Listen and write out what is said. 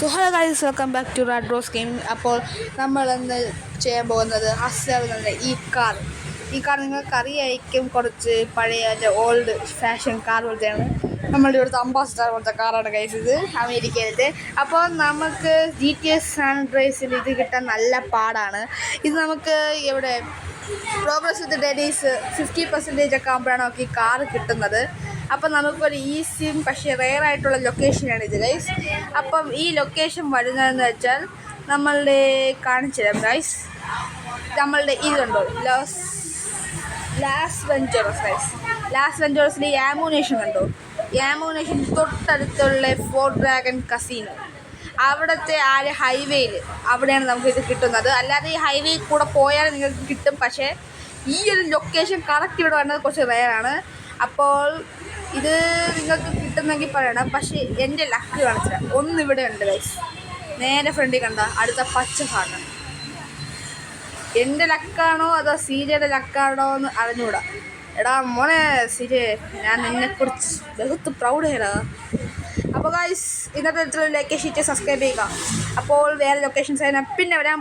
So hello guys, welcome back to Rad Rose gaming. അപ്പോൾ നമ്മളിന്ന് ചെയ്യാൻ പോകുന്നത് ഹസ്ലർ ഈ കാർ നിങ്ങൾക്ക് അറിയായിരിക്കും. കുറച്ച് പഴയ ഓൾഡ് ഫാഷൻ കാർ പോലത്തെയാണ്. നമ്മളുടെ ഇവിടുത്തെ അംബാസിഡർ പോലത്തെ കാറാണ് ഗൈസ് ഇത്, അമേരിക്കയിലത്തെ. അപ്പോൾ നമുക്ക് GTA San Andreasൽ ഇത് കിട്ടാൻ നല്ല പാടാണ്. ഇത് നമുക്ക് ഇവിടെ പ്രോഗ്രസ് വിത്ത് ഡെലീസ് 50% ഒക്കെ ആകുമ്പോഴാണ് നമുക്ക് ഈ കാർ കിട്ടുന്നത്. അപ്പം നമുക്കൊരു ഈസിയും പക്ഷേ റെയർ ആയിട്ടുള്ള ലൊക്കേഷനാണ് ഇത് ഗൈസ്. അപ്പം ഈ ലൊക്കേഷൻ വരുന്നതെന്ന് വെച്ചാൽ നമ്മളുടെ കാണിച്ചു തരാം ഗൈസ്. നമ്മളുടെ ഇതുണ്ടോ ലാസ് വെഞ്ചറസ് ഗൈസ്. ലാസ് വെഞ്ചറസിൽ ഈ ആമുനേഷൻ കണ്ടോ? ഈ ആമുനേഷൻ തൊട്ടടുത്തുള്ള ഫോർട്ട് ഡ്രാഗൺ കസീനോ, അവിടുത്തെ ഹൈവേയിൽ അവിടെയാണ് നമുക്കിത് കിട്ടുന്നത്. അല്ലാതെ ഈ ഹൈവേയിൽ കൂടെ പോയാൽ നിങ്ങൾക്ക് കിട്ടും. പക്ഷേ ഈ ഒരു ലൊക്കേഷൻ കറക്റ്റ് ഇവിടെ വരുന്നത് കുറച്ച് റെയറാണ്. അപ്പോൾ ഇത് നിങ്ങൾക്ക് കിട്ടുന്നെങ്കിൽ പറയണം. പക്ഷേ എൻ്റെ ലക്ക് കാണിച്ചാൽ ഒന്നിവിടെ ഉണ്ട് ഗൈസ്. നേരെ ഫ്രണ്ടിൽ കണ്ട അടുത്ത പച്ച ഭാഗം എൻ്റെ ലക്കാണോ അതോ സീരിയയുടെ ലക്കാണോ എന്ന് അറിഞ്ഞുകൂടാ. എടാ മോനെ സീരിയ, ഞാൻ നിന്നെക്കുറിച്ച് ബഹുത്ത് പ്രൗഡ് ചെയ്യടാ. അപ്പോൾ ഗൈസ്, ഇന്നത്തെ ലൊക്കേഷൻ സബ്സ്ക്രൈബ് ചെയ്യുക. അപ്പോൾ വേറെ ലൊക്കേഷൻസ് പിന്നെ വരാം.